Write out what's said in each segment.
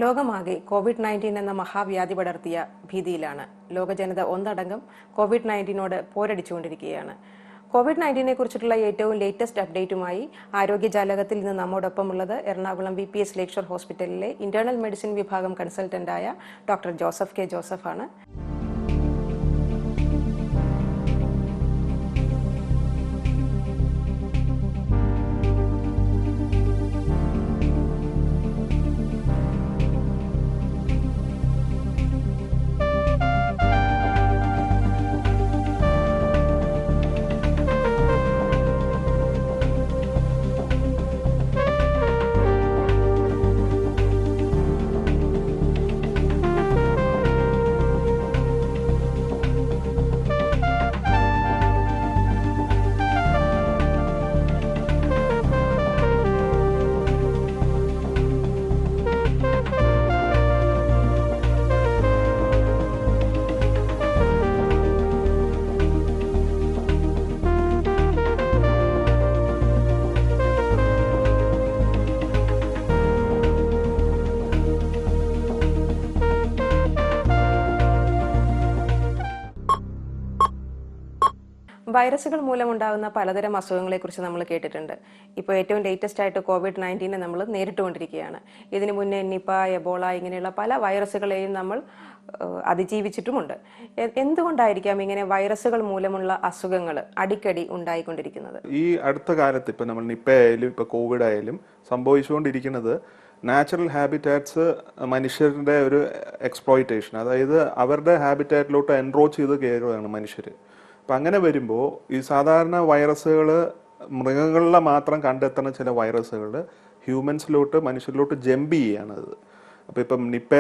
ലോകമാകെ കോവിഡ്-19 എന്ന മഹാവ്യാധി പടർത്തിയ ഭീതിയിലാണ്. ലോകജനത ഒന്നടങ്കം കോവിഡ്-19നോട് പോരടിച്ചുകൊണ്ടിരിക്കുകയാണ്. കോവിഡ്-19നെ കുറിച്ചിട്ടുള്ള ഏറ്റവും ലേറ്റസ്റ്റ് അപ്ഡേറ്റുമായി ആരോഗ്യ ജാലകത്തിൽ നിന്ന് നമ്മോടൊപ്പമുള്ളത് എറണാകുളം VPS ലേക്ഷോർ ഹോസ്പിറ്റലിലെ ഇന്റേണൽ മെഡിസിൻ വിഭാഗം കൺസൾട്ടന്റായ ഡോക്ടർ ജോസഫ് കെ. ജോസഫാണ്. വൈറസുകൾ മൂലമുണ്ടാകുന്ന പലതരം അസുഖങ്ങളെക്കുറിച്ച് നമ്മൾ കേട്ടിട്ടുണ്ട്. ഇപ്പോൾ ഏറ്റവും ലേറ്റസ്റ്റ് ആയിട്ട് കോവിഡ്-19 നമ്മൾ നേരിട്ടുകൊണ്ടിരിക്കുകയാണ്. ഇതിനു മുന്നേ നിപ, എബോള ഇങ്ങനെയുള്ള പല വൈറസുകളെയും നമ്മൾ അതിജീവിച്ചിട്ടുമുണ്ട്. എന്തുകൊണ്ടായിരിക്കാം ഇങ്ങനെ വൈറസുകൾ മൂലമുള്ള അസുഖങ്ങൾ അടിക്കടി ഉണ്ടായിക്കൊണ്ടിരിക്കുന്നത്? ഈ അടുത്ത കാലത്ത് ഇപ്പം നമ്മൾ നിപ ആയാലും ഇപ്പം കോവിഡ് ആയാലും സംഭവിച്ചുകൊണ്ടിരിക്കുന്നത് നാച്ചുറൽ ഹാബിറ്റാറ്റ്സ് മനുഷ്യരുടെ ഒരു എക്സ്പ്ലോയിറ്റേഷൻ, അതായത് അവരുടെ ഹാബിറ്റാറ്റിലോട്ട് എൻറോച്ച് ചെയ്ത് കയറുകയാണ് മനുഷ്യർ. അപ്പം അങ്ങനെ വരുമ്പോൾ ഈ സാധാരണ വൈറസുകൾ മൃഗങ്ങളിലെ മാത്രം കണ്ടെത്തുന്ന ചില വൈറസുകൾ ഹ്യൂമൻസിലോട്ട് മനുഷ്യരിലോട്ട് ജമ്പ് ചെയ്യുകയാണത്. അപ്പോൾ ഇപ്പം നിപ്പ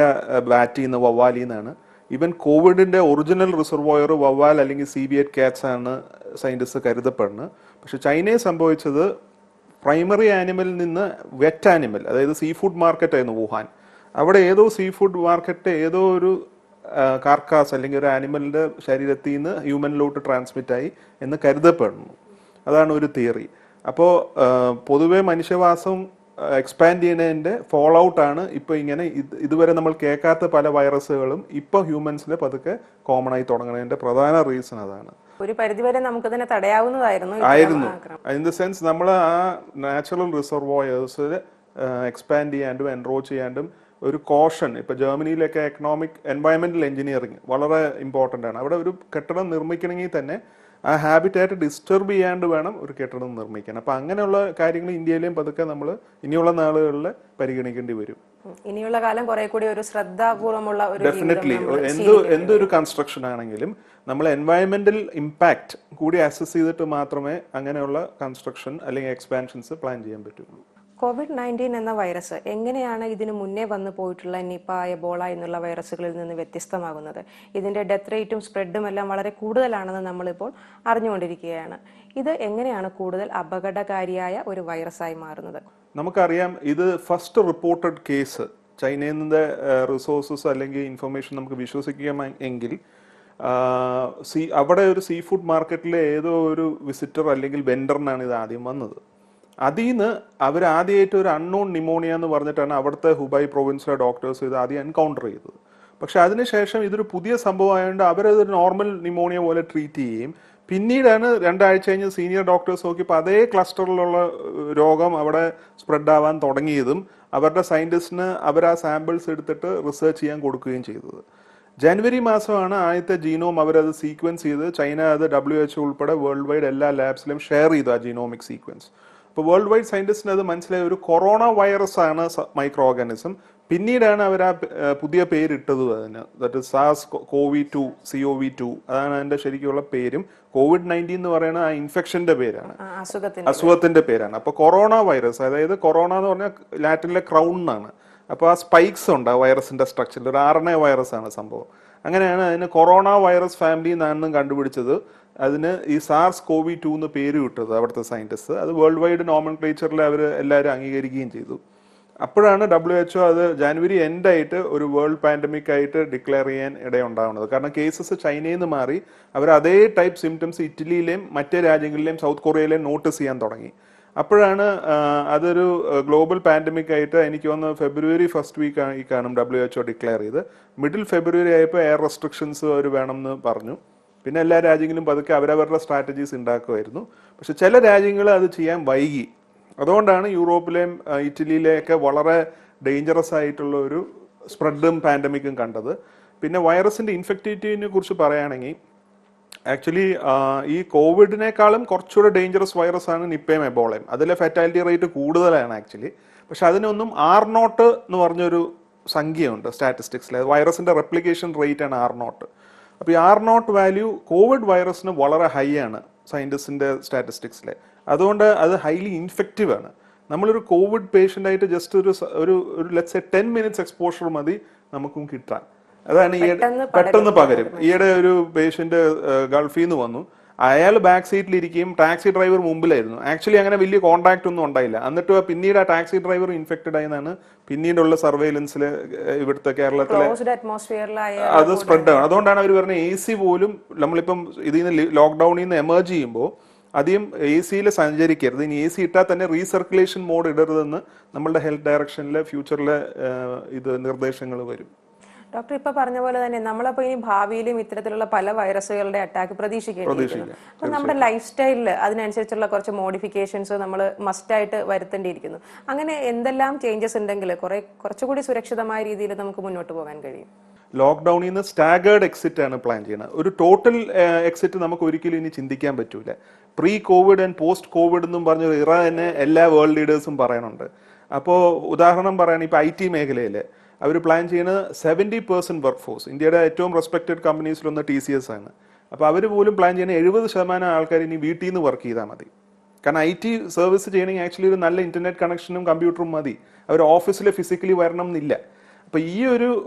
ബാറ്റിൽ നിന്ന് വവ്വാലിൽ നിന്നാണ്. ഈവൻ കോവിഡിൻ്റെ ഒറിജിനൽ റിസർവോയർ വവ്വാൽ അല്ലെങ്കിൽ സീബിയറ്റ് കാറ്റ്സ് ആണ് സയൻറ്റിസ്റ്റ് കരുതപ്പെടുന്നത്. പക്ഷെ ചൈനയിൽ സംഭവിച്ചത് പ്രൈമറി ആനിമലിൽ നിന്ന് വെറ്റ് ആനിമൽ, അതായത് സീ ഫുഡ് മാർക്കറ്റായിരുന്നു വുഹാൻ. അവിടെ ഏതോ സീ ഫുഡ് മാർക്കറ്റ് ഏതോ ഒരു കാർക്കാസ് അല്ലെങ്കിൽ ഒരു ആനിമലിൻ്റെ ശരീരത്തിൽ നിന്ന് ഹ്യൂമനിലോട്ട് ട്രാൻസ്മിറ്റ് ആയി എന്ന് കരുതപ്പെടുന്നു. അതാണ് ഒരു തിയറി. അപ്പോൾ പൊതുവെ മനുഷ്യവാസം എക്സ്പാൻഡ് ചെയ്യുന്നതിൻ്റെ ഫോൾ ഔട്ടാണ് ഇപ്പോൾ ഇങ്ങനെ ഇതുവരെ നമ്മൾ കേൾക്കാത്ത പല വൈറസുകളും ഇപ്പോൾ ഹ്യൂമൻസിൽ പതുക്കെ കോമൺ ആയി തുടങ്ങുന്നതിൻ്റെ പ്രധാന റീസൺ അതാണ്. ഒരു പരിധിവരെ നമുക്ക് തന്നെ തടയാവുന്നതായിരുന്നു. ഇൻ ദ സെൻസ് നമ്മൾ ആ നാച്ചുറൽ റിസർവോയേഴ്സ് എക്സ്പാൻഡ് ചെയ്യാണ്ടും എൻറോച്ച് ചെയ്യാണ്ടും ഒരു കോഷൻ. ഇപ്പം ജർമ്മനിയിലൊക്കെ എക്കണോമിക് എൻവയൺമെന്റൽ എഞ്ചിനീയറിംഗ് വളരെ ഇമ്പോർട്ടൻ്റ് ആണ്. അവിടെ ഒരു കെട്ടിടം നിർമ്മിക്കണമെങ്കിൽ തന്നെ ആ ഹാബിറ്റായിട്ട് ഡിസ്റ്റർബ് ചെയ്യാണ്ട് വേണം ഒരു കെട്ടിടം നിർമ്മിക്കാൻ. അപ്പം അങ്ങനെയുള്ള കാര്യങ്ങൾ ഇന്ത്യയിലെയും പതുക്കെ നമ്മൾ ഇനിയുള്ള നാളുകളിൽ പരിഗണിക്കേണ്ടി വരും. ഇനിയുള്ള കാലം കുറെ കൂടി ഒരു ശ്രദ്ധാപൂർവമുള്ള ഒരു ഡെഫിനറ്റ്ലി എന്തൊരു കൺസ്ട്രക്ഷൻ ആണെങ്കിലും നമ്മൾ എൻവയൺമെന്റൽ ഇമ്പാക്ട് കൂടി അസസ് ചെയ്തിട്ട് മാത്രമേ അങ്ങനെയുള്ള കൺസ്ട്രക്ഷൻ അല്ലെങ്കിൽ എക്സ്പാൻഷൻസ് പ്ലാൻ ചെയ്യാൻ പറ്റുള്ളൂ. കോവിഡ്-19 എന്ന വൈറസ് എങ്ങനെയാണ് ഇതിനു മുന്നേ വന്നു പോയിട്ടുള്ള നിപ, എബോള എന്നുള്ള വൈറസുകളിൽ നിന്ന് വ്യത്യസ്തമാകുന്നത്? ഇതിന്റെ ഡെത്ത് റേറ്റും സ്പ്രെഡും എല്ലാം വളരെ കൂടുതലാണെന്ന് നമ്മളിപ്പോൾ അറിഞ്ഞുകൊണ്ടിരിക്കുകയാണ്. ഇത് എങ്ങനെയാണ് കൂടുതൽ അപകടകാരിയായ ഒരു വൈറസായി മാറുന്നത്? നമുക്കറിയാം, ഇത് ഫസ്റ്റ് റിപ്പോർട്ടഡ് കേസ് ചൈനയിൽ നിന്ന് റിസോഴ്സസ് അല്ലെങ്കിൽ ഇൻഫർമേഷൻ നമുക്ക് വിശ്വസിക്കാം എങ്കിൽ അവിടെ ഒരു സീ ഫുഡ് മാർക്കറ്റിലെ ഏതോ ഒരു വിസിറ്റർ അല്ലെങ്കിൽ വെൻഡറിനാണ് ഇത് ആദ്യം വന്നത്. അതിൽ നിന്ന് അവർ ആദ്യമായിട്ട് ഒരു അൺനോൺ ന്യൂമോണിയ എന്ന് പറഞ്ഞിട്ടാണ് അവിടുത്തെ ഹുബൈ പ്രൊവിൻസിലെ ഡോക്ടേഴ്സ് ഇത് ആദ്യം എൻകൗണ്ടർ ചെയ്തത്. പക്ഷെ അതിനുശേഷം ഇതൊരു പുതിയ സംഭവമായതുകൊണ്ട് അവരതൊരു നോർമൽ ന്യൂമോണിയ പോലെ ട്രീറ്റ് ചെയ്യുകയും പിന്നീടാണ് 2 ആഴ്ച കഴിഞ്ഞ് സീനിയർ ഡോക്ടേഴ്സ് നോക്കിയപ്പോൾ അതേ ക്ലസ്റ്ററിലുള്ള രോഗം അവിടെ സ്പ്രെഡ് ആവാൻ തുടങ്ങിയതും അവരുടെ സയൻറ്റിസ്റ്റിന് അവർ ആ സാമ്പിൾസ് എടുത്തിട്ട് റിസർച്ച് ചെയ്യാൻ കൊടുക്കുകയും ചെയ്തത്. ജനുവരി മാസമാണ് ആദ്യത്തെ ജീനോം അവരത് സീക്വൻസ് ചെയ്ത് ചൈന അത് WHO ഉൾപ്പെടെ വേൾഡ് വൈഡ് എല്ലാ ലാബ്സിലും ഷെയർ ചെയ്തു ആ ജീനോമിക് സീക്വൻസ്. ഇപ്പോൾ വേൾഡ് വൈഡ് സയൻറ്റിസ്റ്റിന് അത് മനസ്സിലായ ഒരു കൊറോണ വൈറസ് ആണ് മൈക്രോ ഓർഗാനിസം. പിന്നീടാണ് അവർ ആ പുതിയ പേരിട്ടത് അതിന്, ദാറ്റ് ഇസ് SARS-CoV-2 CoV-2 അതാണ് അതിൻ്റെ ശരിക്കുള്ള പേരും. കോവിഡ്-19 എന്ന് പറയുന്ന ആ ഇൻഫെക്ഷന്റെ പേരാണ്, അസുഖത്തിന്റെ പേരാണ്. അപ്പോൾ കൊറോണ വൈറസ്, അതായത് കൊറോണ എന്ന് പറഞ്ഞാൽ ലാറ്റിനിലെ ക്രൗൺ എന്നാണ്. അപ്പോൾ ആ സ്പൈക്സ് ഉണ്ട് ആ വൈറസിന്റെ സ്ട്രക്ചറിൽ, ഒരു RNA വൈറസ് ആണ് സംഭവം. അങ്ങനെയാണ് അതിന് കൊറോണ വൈറസ് ഫാമിലി എന്നാണ് കണ്ടുപിടിച്ചത്. അതിന് ഈ SARS-CoV-2 എന്ന് പേര് കിട്ടത് അവിടുത്തെ സയൻറ്റിസ്റ്റ്. അത് വേൾഡ് വൈഡ് നോമൻക്ലേച്ചറിൽ അവർ എല്ലാവരും അംഗീകരിക്കുകയും ചെയ്തു. അപ്പോഴാണ് WHO അത് ജനുവരി എൻഡായിട്ട് ഒരു വേൾഡ് പാൻഡമിക് ആയിട്ട് ഡിക്ലെയർ ചെയ്യാൻ ഇടയുണ്ടാവുന്നത്. കാരണം കേസസ് ചൈനയിൽ നിന്ന് മാറി അവർ അതേ ടൈപ്പ് സിംറ്റംസ് ഇറ്റലിയിലെയും മറ്റേ രാജ്യങ്ങളിലെയും സൗത്ത് കൊറിയയിലെയും നോട്ടീസ് ചെയ്യാൻ തുടങ്ങി. അപ്പോഴാണ് അതൊരു ഗ്ലോബൽ പാൻഡമിക് ആയിട്ട് എനിക്ക് തോന്നുന്നു ഫെബ്രുവരി ഫസ്റ്റ് വീക്ക് ഈ കാണും WHO ഡിക്ലെയർ ചെയ്ത്. മിഡിൽ ഫെബ്രുവരി ആയപ്പോൾ എയർ റെസ്ട്രിക്ഷൻസ് അവർ വേണമെന്ന് പറഞ്ഞു. പിന്നെ എല്ലാ രാജ്യങ്ങളും പതുക്കെ അവരവരുടെ സ്ട്രാറ്റജീസ് ഉണ്ടാക്കുമായിരുന്നു. പക്ഷെ ചില രാജ്യങ്ങൾ അത് ചെയ്യാൻ വൈകി. അതുകൊണ്ടാണ് യൂറോപ്പിലെയും ഇറ്റലിയിലെയൊക്കെ വളരെ ഡേഞ്ചറസ് ആയിട്ടുള്ള ഒരു സ്പ്രെഡും പാൻഡമിക്കും കണ്ടത്. പിന്നെ വൈറസിന്റെ ഇൻഫെക്റ്റിവിറ്റിനെ കുറിച്ച് പറയുകയാണെങ്കിൽ ആക്ച്വലി ഈ കോവിഡിനേക്കാളും കുറച്ചുകൂടെ ഡേഞ്ചറസ് വൈറസ് ആണ് നിപ്പയും എബോളയും. അതിലെ ഫെറ്റാലിറ്റി റേറ്റ് കൂടുതലാണ് ആക്ച്വലി. പക്ഷെ അതിനൊന്നും R0 എന്ന് പറഞ്ഞൊരു സംഖ്യയുണ്ട് സ്റ്റാറ്റിസ്റ്റിക്സിൽ. വൈറസിന്റെ റെപ്ലിക്കേഷൻ റേറ്റ് ആണ് R0. അപ്പോൾ ഈ R0 വാല്യൂ കോവിഡ് വൈറസിന് വളരെ ഹൈ ആണ് സയൻറ്റിസ്റ്റിന്റെ സ്റ്റാറ്റിസ്റ്റിക്സിലെ. അതുകൊണ്ട് അത് ഹൈലി ഇൻഫെക്റ്റീവ് ആണ്. നമ്മളൊരു കോവിഡ് പേഷ്യൻ്റ് ആയിട്ട് ജസ്റ്റ് ഒരു ലെറ്റ്സ് സേ 10 മിനിറ്റ്സ് എക്സ്പോഷർ മതി നമുക്കും കിട്ടാൻ. അതാണ് പെട്ടെന്ന് പകരും. ഈയിടെ ഒരു പേഷ്യന്റ് ഗൾഫിൽ നിന്ന് വന്നു. അയാൾ ബാക്ക് സീറ്റിൽ ഇരിക്കുകയും ടാക്സി ഡ്രൈവർ മുമ്പിലായിരുന്നു. ആക്ച്വലി അങ്ങനെ വലിയ കോൺടാക്ട് ഒന്നും ഉണ്ടായില്ല. എന്നിട്ട് പിന്നീട് ആ ടാക്സി ഡ്രൈവർ ഇൻഫെക്റ്റഡ് ആയെന്നാണ് പിന്നീടുള്ള സർവൈലൻസിൽ ഇവിടുത്തെ കേരളത്തിലെ അത് സ്പ്രെഡ് ആണ്. അതുകൊണ്ടാണ് അവർ പറഞ്ഞത് AC പോലും നമ്മളിപ്പം ഇതിൽ നിന്ന് ലോക്ക്ഡൌണിൽ നിന്ന് എമർജ് ചെയ്യുമ്പോൾ അധികം AC സഞ്ചരിക്കരുത്. ഇനി AC ഇട്ടാൽ തന്നെ റീസർക്കുലേഷൻ മോഡ് ഇടരുതെന്ന് നമ്മളുടെ ഹെൽത്ത് ഡയറക്ഷനിലെ ഫ്യൂച്ചറിലെ ഇത് നിർദ്ദേശങ്ങൾ വരും. ഡോക്ടർ ഇപ്പൊ പറഞ്ഞ പോലെ തന്നെ നമ്മളപ്പോ ഇനി ഭാവിയിലും ഇത്തരത്തിലുള്ള പല വൈറസുകളുടെ അറ്റാക്ക് പ്രതീക്ഷിക്കേണ്ടിയിരിക്കുന്നു. അപ്പൊ നമ്മുടെ ലൈഫ് സ്റ്റൈലിൽ അതിനനുസരിച്ചുള്ള കുറച്ച് മോഡിഫിക്കേഷൻസ് നമ്മൾ മസ്റ്റായിട്ട് വരുത്തേണ്ടിയിരിക്കുന്നു. അങ്ങനെ എന്തെല്ലാം ചേഞ്ചസ് ഉണ്ടെങ്കിൽ കുറച്ചുകൂടി സുരക്ഷിതമായ രീതിയിൽ നമുക്ക് മുന്നോട്ട് പോകാൻ കഴിയും? ലോക്ക്ഡൌണിൽ നിന്ന് സ്റ്റാഗേർഡ് എക്സിറ്റ് ആണ് പ്ലാൻ ചെയ്യുന്നത്. ഒരു ടോട്ടൽ എക്സിറ്റ് നമുക്ക് ഒരിക്കലും ഇനി ചിന്തിക്കാൻ പറ്റൂല. Pre Covid and post Covid എന്നും പറഞ്ഞൊരു ഇറ തന്നെ എല്ലാ വേൾഡ് ലീഡേഴ്സും പറയുന്നുണ്ട്. അപ്പോൾ ഉദാഹരണം പറയുകയാണെങ്കിൽ ഇപ്പോൾ IT മേഖലയിൽ അവർ പ്ലാൻ ചെയ്യുന്നത് 70% വർക്ക് ഫോഴ്സ്. ഇന്ത്യയുടെ ഏറ്റവും റെസ്പെക്റ്റഡ് കമ്പനീസിലൊന്ന് TCS ആണ്. അപ്പോൾ അവർ പോലും പ്ലാൻ ചെയ്യുന്ന 70% ആൾക്കാർ ഇനി വീട്ടിൽ നിന്ന് വർക്ക് ചെയ്താൽ മതി. കാരണം IT സർവീസ് ചെയ്യണമെങ്കിൽ ആക്ച്വലി ഒരു നല്ല ഇന്റർനെറ്റ് കണക്ഷനും കമ്പ്യൂട്ടറും മതി. അവർ ഓഫീസിൽ ഫിസിക്കലി വരണം എന്നില്ല. അപ്പോൾ ഈ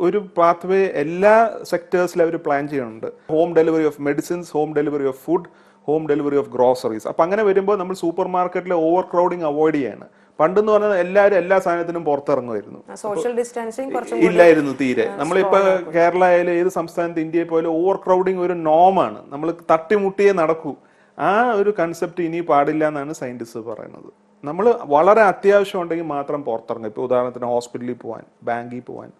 ഒരു പാത്വേ എല്ലാ സെക്ടേഴ്സിലും അവർ പ്ലാൻ ചെയ്യുന്നുണ്ട്. Home delivery of medicines, home delivery of food, home delivery of groceries. അപ്പം അങ്ങനെ വരുമ്പോൾ നമ്മൾ സൂപ്പർ മാർക്കറ്റിലെ ഓവർ ക്രൗഡിങ് അവോയ്ഡ് ചെയ്യാണ്. പണ്ടെന്ന് പറഞ്ഞാൽ എല്ലാവരും എല്ലാ സാധനത്തിനും പുറത്തിറങ്ങുമായിരുന്നു, സോഷ്യൽ ഡിസ്റ്റൻസിങ് ഇല്ലായിരുന്നു തീരെ. നമ്മളിപ്പോ കേരള ആയാലും ഏത് സംസ്ഥാനത്ത് ഇന്ത്യയിൽ പോയാലും ഓവർ ക്രൗഡിങ് ഒരു നോമാണ്. നമ്മൾ തട്ടിമുട്ടിയേ നടക്കൂ. ആ ഒരു കൺസെപ്റ്റ് ഇനി പാടില്ല എന്നാണ് സയന്റിസ്റ്റ് പറയുന്നത്. നമ്മൾ വളരെ അത്യാവശ്യം ഉണ്ടെങ്കിൽ മാത്രം പുറത്തിറങ്ങും. ഇപ്പോൾ ഉദാഹരണത്തിന് ഹോസ്പിറ്റലിൽ പോകാൻ, ബാങ്കിൽ പോകാൻ,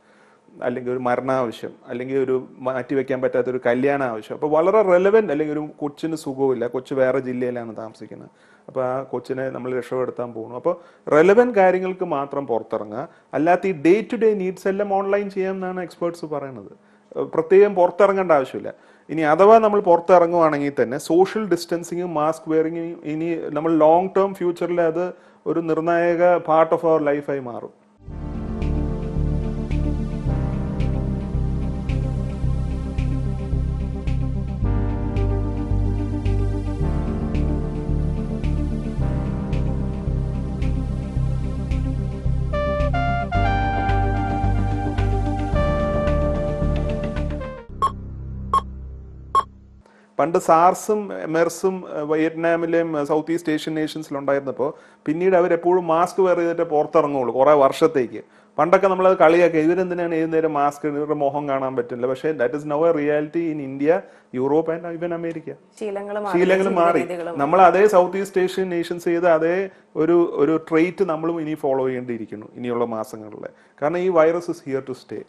അല്ലെങ്കിൽ ഒരു മരണാവശ്യം, അല്ലെങ്കിൽ ഒരു മാറ്റിവെക്കാൻ പറ്റാത്ത ഒരു കല്യാണ ആവശ്യം. അപ്പോൾ വളരെ റെലവെന്റ്, അല്ലെങ്കിൽ ഒരു കൊച്ചിന് സുഖമില്ല, കൊച്ചു വേറെ ജില്ലയിലാണ് താമസിക്കുന്നത്, അപ്പോൾ ആ കൊച്ചിനെ നമ്മൾ രക്ഷപ്പെടുത്താൻ പോകുന്നു. അപ്പോൾ റെലവെന്റ് കാര്യങ്ങൾക്ക് മാത്രം പുറത്തിറങ്ങുക. അല്ലാത്ത ഈ ഡേ ടു ഡേ നീഡ്സ് എല്ലാം ഓൺലൈൻ ചെയ്യാം എന്നാണ് എക്സ്പേർട്സ് പറയുന്നത്. പ്രത്യേകം പുറത്തിറങ്ങേണ്ട ആവശ്യമില്ല. ഇനി അഥവാ നമ്മൾ പുറത്തിറങ്ങുവാണെങ്കിൽ തന്നെ സോഷ്യൽ ഡിസ്റ്റൻസിങ്ങും മാസ്ക് വെയറിങ്ങും ഇനി നമ്മൾ ലോങ് ടേം ഫ്യൂച്ചറിൽ അത് ഒരു നിർണായക പാർട്ട് ഓഫ് അവർ ലൈഫായി മാറും. പണ്ട് സാർസും മെർസും വിയറ്റ്നാമിലെയും സൗത്ത് ഈസ്റ്റ് ഏഷ്യൻ നേഷൻസിൽ ഉണ്ടായിരുന്നപ്പോൾ പിന്നീട് അവരെപ്പോഴും മാസ്ക് വെയർ ചെയ്തിട്ട് പുറത്തിറങ്ങുള്ളൂ കുറേ വർഷത്തേക്ക്. പണ്ടൊക്കെ നമ്മളത് കളിയാക്കി, ഇവരെന്തിനാണ് ഏത് നേരം മാസ്ക്, ഇവരുടെ മുഖം കാണാൻ പറ്റില്ല. പക്ഷേ that is now A reality in India, Europe and even America. ശീലങ്ങൾ മാറി. നമ്മൾ അതേ സൗത്ത് ഈസ്റ്റ് ഏഷ്യൻ നേഷൻസ് ചെയ്ത് അതേ ഒരു ട്രെയ്റ്റ് നമ്മളും ഇനി ഫോളോ ചെയ്യേണ്ടിയിരിക്കുന്നു ഇനിയുള്ള മാസങ്ങളിൽ. കാരണം ഈ virus is here to stay.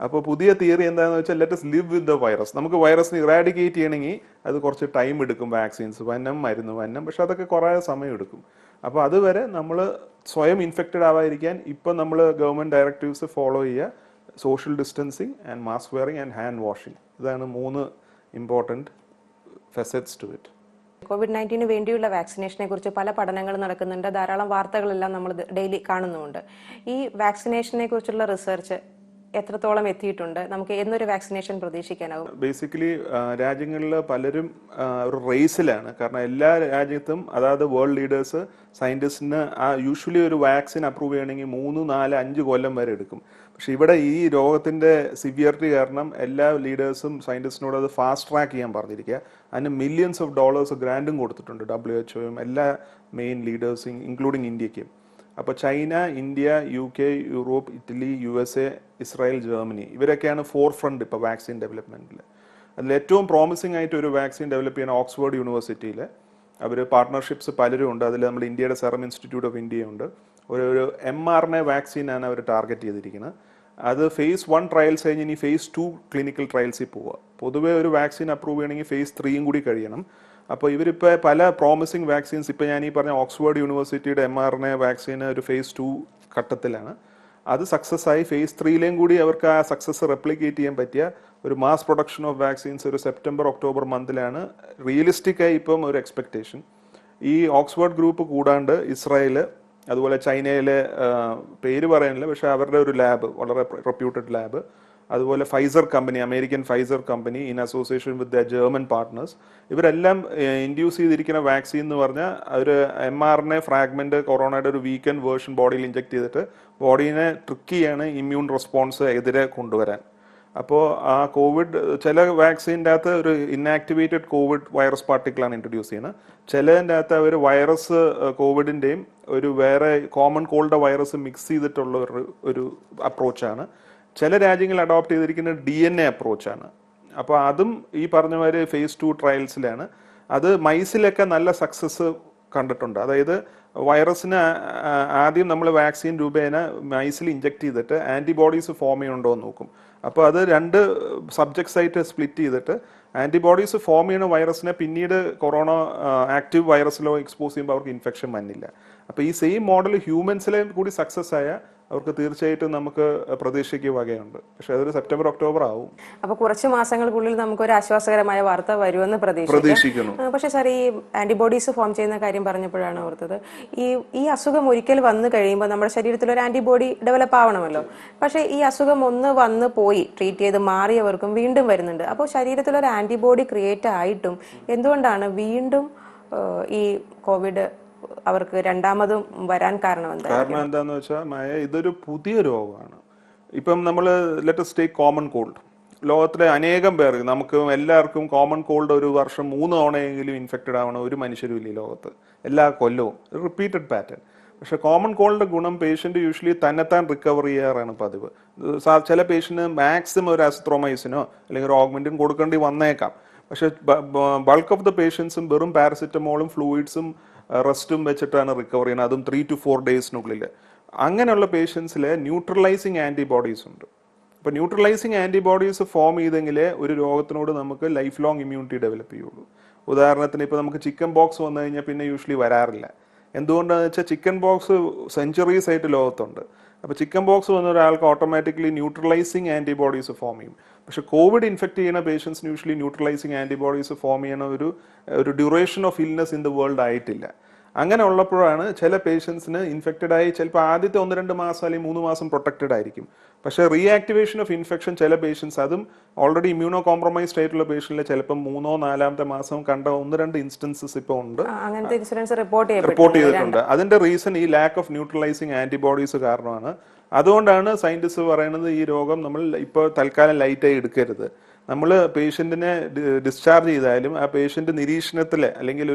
അപ്പോൾ പുതിയ തിയറി എന്താണെന്ന് വെച്ചാൽ let us live with the virus. നമുക്ക് വൈറസിനെ ഇറാഡിക്കേറ്റ് ചെയ്യണമെങ്കിൽ അത് കുറച്ച് ടൈം എടുക്കും, വാക്സിൻസ് വന്നം, മരുന്ന് വന്നം, പക്ഷെ അതൊക്കെ കുറേ സമയം എടുക്കും. അപ്പോൾ അതുവരെ നമ്മൾ സ്വയം ഇൻഫെക്റ്റഡ് ആവാതിരിക്കാൻ ഇപ്പം നമ്മൾ ഗവൺമെൻറ് ഡയറക്റ്റീവ്സ് ഫോളോ ചെയ്യുക. Social distancing and mask wearing and hand washing. ഇതാണ് 3 important facets to it. COVID-19 വേണ്ടിയുള്ള വാക്സിനേഷനെ കുറിച്ച് പല പഠനങ്ങൾ നടക്കുന്നുണ്ട്, ധാരാളം വാർത്തകളെല്ലാം നമ്മൾ ഡെയിലി കാണുന്നുമുണ്ട്. ഈ വാക്സിനേഷനെ കുറിച്ചുള്ള റിസർച്ച് എത്രത്തോളം എത്തിയിട്ടുണ്ട്? നമുക്ക് എന്നൊരു വാക്സിനേഷൻ പ്രതീക്ഷിക്കാനാവും? ബേസിക്കലി രാജ്യങ്ങളിൽ പലരും ഒരു റേസിലാണ്. കാരണം എല്ലാ രാജ്യത്തും അതായത് വേൾഡ് ലീഡേഴ്സ് സയന്റിസ്റ്റിന് യൂഷ്വലി ഒരു വാക്സിൻ അപ്രൂവ് ചെയ്യണമെങ്കിൽ 3, 4, 5 കൊല്ലം വരെ എടുക്കും. പക്ഷെ ഇവിടെ ഈ രോഗത്തിന്റെ സിവിയറിറ്റി കാരണം എല്ലാ ലീഡേഴ്സും സയന്റിസ്റ്റിനോട് അത് ഫാസ്റ്റ് ട്രാക്ക് ചെയ്യാൻ പറഞ്ഞിരിക്കുക. അതിന് $millions ഗ്രാൻഡും കൊടുത്തിട്ടുണ്ട് WHO-യും എല്ലാ മെയിൻ ലീഡേഴ്സും ഇൻക്ലൂഡിങ് ഇന്ത്യക്കും. അപ്പോൾ China, India, UK, Europe, Italy, USA, Israel, Germany ഇവരൊക്കെയാണ് ഫോർഫ്രണ്ട് ഇപ്പോൾ വാക്സിൻ ഡെവലപ്മെൻറ്റിൽ. അതിൽ ഏറ്റവും പ്രോമിസിംഗ് ആയിട്ട് ഒരു വാക്സിൻ ഡെവലപ്പ് ചെയ്യുന്ന ഓക്സ്ഫോർഡ് യൂണിവേഴ്സിറ്റിയിൽ അവർ പാർട്ട്ണർഷിപ്സ് പലരും ഉണ്ട്. അതിൽ നമ്മുടെ ഇന്ത്യയുടെ സെറം ഇൻസ്റ്റിറ്റ്യൂട്ട് ഓഫ് ഇന്ത്യയുണ്ട്. ഒരു mRNA വാക്സിനാണ് അവർ ടാർഗറ്റ് ചെയ്തിരിക്കുന്നത്. അത് phase 1 ട്രയൽസ് കഴിഞ്ഞ് ഇനി phase 2 ക്ലിനിക്കൽ ട്രയൽസിൽ പോവുക. പൊതുവേ ഒരു വാക്സിൻ അപ്രൂവ് ചെയ്യണമെങ്കിൽ phase 3 കൂടി കഴിയണം. അപ്പോൾ ഇവരിപ്പോൾ പല പ്രോമിസിങ് വാക്സിൻസ്, ഇപ്പോൾ ഞാൻ ഈ പറഞ്ഞ ഓക്സ്ഫോർഡ് യൂണിവേഴ്സിറ്റിയുടെ mRNA വാക്സിൻ ഒരു phase 2 ഘട്ടത്തിലാണ്. അത് സക്സസ് ആയി phase 3 കൂടി അവർക്ക് ആ സക്സസ് റെപ്ലിക്കേറ്റ് ചെയ്യാൻ പറ്റിയ ഒരു മാസ് പ്രൊഡക്ഷൻ ഓഫ് വാക്സിൻസ് ഒരു സെപ്റ്റംബർ ഒക്ടോബർ മന്തിലാണ് റിയലിസ്റ്റിക് ആയി ഇപ്പം ഒരു എക്സ്പെക്ടേഷൻ. ഈ ഓക്സ്ഫോർഡ് ഗ്രൂപ്പ് കൂടാണ്ട് ഇസ്രായേൽ, അതുപോലെ ചൈനയിലെ പേര് പറയാനില്ല, പക്ഷേ അവരുടെ ഒരു ലാബ്, വളരെ റെപ്യൂട്ടഡ് ലാബ്, അതുപോലെ Pfizer company, American Pfizer company in association with the German partners, ഇവരെല്ലാം ഇൻഡ്യൂസ് ചെയ്തിരിക്കുന്ന വാക്സിൻ എന്ന് പറഞ്ഞാൽ ഒരു mRNA ഫ്രാഗ്മെന്റ് കൊറോണയുടെ ഒരു വീക്കൻഡ് വേർഷൻ ബോഡിയിൽ ഇഞ്ചെക്ട് ചെയ്തിട്ട് ബോഡീനെ ട്രിക്ക് ചെയ്യാണ് ഇമ്മ്യൂൺ റെസ്പോൺസ് എതിരെ കൊണ്ടുവരാൻ. അപ്പോൾ ആ കോവിഡ് ചില വാക്സിൻ്റെ അകത്ത് ഒരു ഇന്നാക്ടിവേറ്റഡ് കോവിഡ് വൈറസ് പാർട്ടിക്കിളാണ് ഇൻട്രൊഡ്യൂസ് ചെയ്യുന്നത്. ചിലതിൻ്റെ അകത്ത് അവർ വൈറസ് കോവിഡിൻ്റെയും ഒരു വേറെ കോമൺ കോൾഡ് വൈറസ് മിക്സ് ചെയ്തിട്ടുള്ള ഒരു അപ്രോച്ചാണ്. ചില രാജ്യങ്ങൾ അഡോപ്റ്റ് ചെയ്തിരിക്കുന്ന DNA അപ്രോച്ചാണ്. അപ്പോൾ അതും ഈ പറഞ്ഞ മാതിരി phase 2 ട്രയൽസിലാണ്. അത് മൈസിലൊക്കെ നല്ല സക്സസ് കണ്ടിട്ടുണ്ട്. അതായത് വൈറസിന് ആദ്യം നമ്മൾ വാക്സിൻ രൂപേണ മൈസിൽ ഇഞ്ചെക്ട് ചെയ്തിട്ട് ആൻറ്റിബോഡീസ് ഫോം ചെയ്യുന്നുണ്ടോ എന്ന് നോക്കും. അപ്പോൾ അത് 2 സബ്ജക്ട്സ് ആയിട്ട് സ്പ്ലിറ്റ് ചെയ്തിട്ട് ആൻറ്റിബോഡീസ് ഫോം ചെയ്യുന്ന വൈറസിനെ പിന്നീട് കൊറോണ ആക്റ്റീവ് വൈറസിലോ എക്സ്പോസ് ചെയ്യുമ്പോൾ അവർക്ക് ഇൻഫെക്ഷൻ വന്നില്ല. അപ്പോൾ ഈ സെയിം മോഡൽ ഹ്യൂമൻസിലെ കൂടി സക്സസ് ആയ അവർക്ക് തീർച്ചയായിട്ടും നമുക്ക് പ്രതീക്ഷയ്ക്ക് വകയുണ്ട്. പക്ഷെ അതൊരു സെപ്റ്റംബർ ഒക്ടോബർ ആവും. അപ്പോൾ കുറച്ച് മാസങ്ങൾക്കുള്ളിൽ നമുക്കൊരു ആശ്വാസകരമായ വാർത്ത വരുമെന്ന് പ്രതീക്ഷിക്കുന്നു. പക്ഷെ സാർ, ഈ ആന്റിബോഡീസ് ഫോം ചെയ്യുന്ന കാര്യം പറഞ്ഞപ്പോഴാണ് ഓർത്തത്, ഈ അസുഖം ഒരിക്കൽ വന്നു കഴിയുമ്പോൾ നമ്മുടെ ശരീരത്തിൽ ഒരു ആന്റിബോഡി ഡെവലപ്പ് ആവണമല്ലോ. പക്ഷേ ഈ അസുഖം ഒന്ന് വന്ന് പോയി ട്രീറ്റ് ചെയ്ത് മാറിയവർക്കും വീണ്ടും വരുന്നുണ്ട്. അപ്പോൾ ശരീരത്തിൽ ഒരു ആന്റിബോഡി ക്രിയേറ്റ് ആയിട്ടും എന്തുകൊണ്ടാണ് വീണ്ടും ഈ കോവിഡ് അവർക്ക് രണ്ടാമതും വരാൻ കാരണം എന്താന്ന് വെച്ചാൽ മായ, ഇതൊരു പുതിയ രോഗമാണ്. ഇപ്പം നമ്മൾ let us take common called. ലോകത്തിലെ അനേകം പേർക്ക്, നമുക്ക് എല്ലാവർക്കും കോമൺ കോൾഡ് ഒരു വർഷം 3 തവണയെങ്കിലും ഇൻഫെക്റ്റഡ് ആവണം ഒരു മനുഷ്യരും ഇല്ല ലോകത്ത്, എല്ലാ കൊല്ലവും റിപ്പീറ്റഡ് പാറ്റേൺ. പക്ഷെ കോമൺ കോൾഡിന്റെ ഗുണം പേഷ്യന്റ് യൂഷ്വലി തന്നെത്താൻ റിക്കവർ ചെയ്യാറാണ് പതിവ്. ചില പേഷ്യന്റിന് മാക്സിമം ഒരു അസിത്രോമൈസിനോ അല്ലെങ്കിൽ ഒരു ഓഗ്മെന്റും കൊടുക്കേണ്ടി വന്നേക്കാം. പക്ഷെ ബൾക്ക് ഓഫ് ദ പേഷ്യൻസും വെറും പാരസിറ്റമോളും ഫ്ലൂയിഡ്സും റെസ്റ്റും വെച്ചിട്ടാണ് റിക്കവർ ചെയ്യുന്നത്, അതും 3 to 4 ഡേയ്സിനുള്ളിൽ. അങ്ങനെയുള്ള പേഷ്യൻസിൽ ന്യൂട്രലൈസിങ് ആൻറ്റിബോഡീസ് ഉണ്ട്. അപ്പോൾ ന്യൂട്രലൈസിങ് ആൻറ്റിബോഡീസ് ഫോം ചെയ്തെങ്കിലേ ഒരു രോഗത്തിനോട് നമുക്ക് ലൈഫ് ലോങ് ഇമ്മ്യൂണിറ്റി ഡെവലപ്പ് ചെയ്യുള്ളൂ. ഉദാഹരണത്തിന് ഇപ്പോൾ നമുക്ക് ചിക്കൻ ബോക്സ് വന്നു കഴിഞ്ഞാൽ പിന്നെ യൂഷ്വലി വരാറില്ല. എന്തുകൊണ്ടാണെന്ന് വെച്ചാൽ ചിക്കൻ ബോക്സ് സെഞ്ചുറീസ് ആയിട്ട് ലോകത്തുണ്ട്. അപ്പോൾ ചിക്കൻ ബോക്സ് വന്ന ഒരാൾക്ക് ഓട്ടോമാറ്റിക്കലി ന്യൂട്രലൈസിങ് ആൻറ്റിബോഡീസ് ഫോം ചെയ്യും. പക്ഷെ കോവിഡ് ഇൻഫെക്ട് ചെയ്യുന്ന പേഷ്യൻസിന് യൂഷ്വലി ന്യൂട്രലൈസിങ് ആൻറ്റിബോഡീസ് ഫോം ചെയ്യുന്ന ഒരു duration of illness in the world ആയിട്ടില്ല. അങ്ങനെ ഉള്ളപ്പോഴാണ് ചില പേഷ്യൻസിന് ഇൻഫെക്റ്റഡ് ആയി ചിലപ്പോൾ ആദ്യത്തെ 1-2 മാസം അല്ലെങ്കിൽ 3 മാസം പ്രൊട്ടക്റ്റഡ് ആയിരിക്കും. പക്ഷേ റീആക്ടിവേഷൻ ഓഫ് ഇൻഫെക്ഷൻ ചില പേഷ്യൻസ്, അതും ഓൾറെഡി ഇമ്മ്യൂണോ കോംപ്രമൈസ്ഡ് ആയിട്ടുള്ള പേഷ്യന്റിലെ ചിലപ്പോൾ 3-4ാമത്തെ മാസം കണ്ട 1-2 ഇൻസ്റ്റൻസസ് ഇപ്പോൾ ഉണ്ട്, റിപ്പോർട്ട് ചെയ്തിട്ടുണ്ട്. അതിന്റെ റീസൺ ഈ ലാക്ക് ഓഫ് ന്യൂട്രലൈസിങ് ആന്റിബോഡീസ് കാരണമാണ്. അതുകൊണ്ടാണ് സയന്റിസ്റ്റ് പറയുന്നത് ഈ രോഗം നമ്മൾ ഇപ്പോൾ തൽക്കാലം ലൈറ്റായി എടുക്കരുത്. നമ്മൾ പേഷ്യന്റിനെ ഡിസ്ചാർജ് ചെയ്താലും ആ പേഷ്യന്റ് നിരീക്ഷണത്തിൽ അല്ലെങ്കിൽ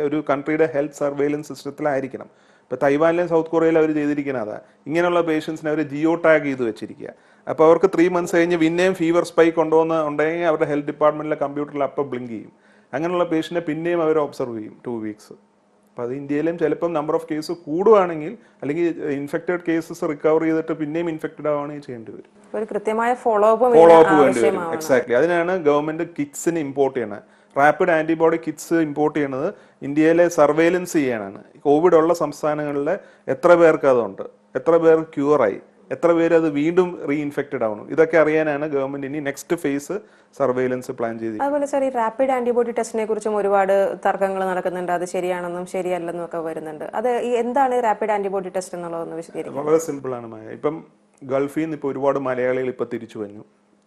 ഒരു കൺട്രിയുടെ ഹെൽത്ത് സർവൈലൻസ് സിസ്റ്റത്തിലായിരിക്കണം. ഇപ്പോൾ തൈവാനിലും സൗത്ത് കൊറിയയിലും അവർ ചെയ്തിരിക്കുന്നത് ഇങ്ങനെയുള്ള പേഷ്യൻസിനെ അവർ ജിയോ ടാഗ് ചെയ്ത് വെച്ചിരിക്കുക. അപ്പോൾ അവർക്ക് 3 months കഴിഞ്ഞ് പിന്നെയും ഫീവർ സ്പൈക്ക് ഉണ്ടെങ്കിൽ അവരുടെ ഹെൽത്ത് ഡിപ്പാർട്ട്മെന്റിലെ കമ്പ്യൂട്ടറിൽ അപ്പം ബ്ലിങ്ക് ചെയ്യും. അങ്ങനെയുള്ള പേഷ്യന്റിനെ പിന്നെയും അവർ ഒബ്സർവ് ചെയ്യും 2 weeks. അപ്പോൾ അത് ഇന്ത്യയിലും ചിലപ്പം നമ്പർ ഓഫ് കേസ് കൂടുകയാണെങ്കിൽ അല്ലെങ്കിൽ ഇൻഫെക്റ്റഡ് കേസസ് റിക്കവർ ചെയ്തിട്ട് പിന്നെയും ഇൻഫെക്റ്റഡ് ആവുകയാണെങ്കിൽ ചെയ്യേണ്ടി വരും. ഒരു കൃത്യമായ ഫോളോ അപ്പ് വേണ്ടി വരും. എക്സാക്ട്ലി. അതിനാണ് ഗവൺമെന്റ് കിറ്റ്സിന് ഇമ്പോർട്ട് ചെയ്യണത്. റാപ്പിഡ് ആന്റിബോഡി കിറ്റ്സ് ഇമ്പോർട്ട് ചെയ്യണത് ഇന്ത്യയിലെ സർവൈലൻസ് ചെയ്യാനാണ്. കോവിഡ് ഉള്ള സംസ്ഥാനങ്ങളിലെ എത്ര പേർക്ക് അതുണ്ട്, എത്ര പേർ ക്യൂറായി, എത്ര പേര് അത് വീണ്ടും റീഇൻഫെക്റ്റഡ് ആവണം, ഇതൊക്കെ അറിയാനാണ് ഗവൺമെന്റ് ഇനി നെക്സ്റ്റ് ഫേസ് സർവൈലൻസ് പ്ലാൻ ചെയ്തത്. അതുപോലെ സാർ, ഈ റാപ്പിഡ് ആന്റിബോഡി ടെസ്റ്റിനെ കുറിച്ചും ഒരുപാട് തർക്കങ്ങൾ നടക്കുന്നുണ്ട്. അത് ശരിയാണെന്നും ശരിയല്ലെന്നും ഒക്കെ വരുന്നുണ്ട്. അത് എന്താണ് റാപ്പിഡ് ആന്റിബോഡി ടെസ്റ്റ് എന്നുള്ളതൊന്ന് വിശദീകരിക്കും. വളരെ സിമ്പിൾ ആണ് മായ. ഇപ്പം ഗൾഫിൽ നിന്ന് ഇപ്പോൾ ഒരുപാട് മലയാളികൾ ഇപ്പോൾ തിരിച്ചു വന്നു,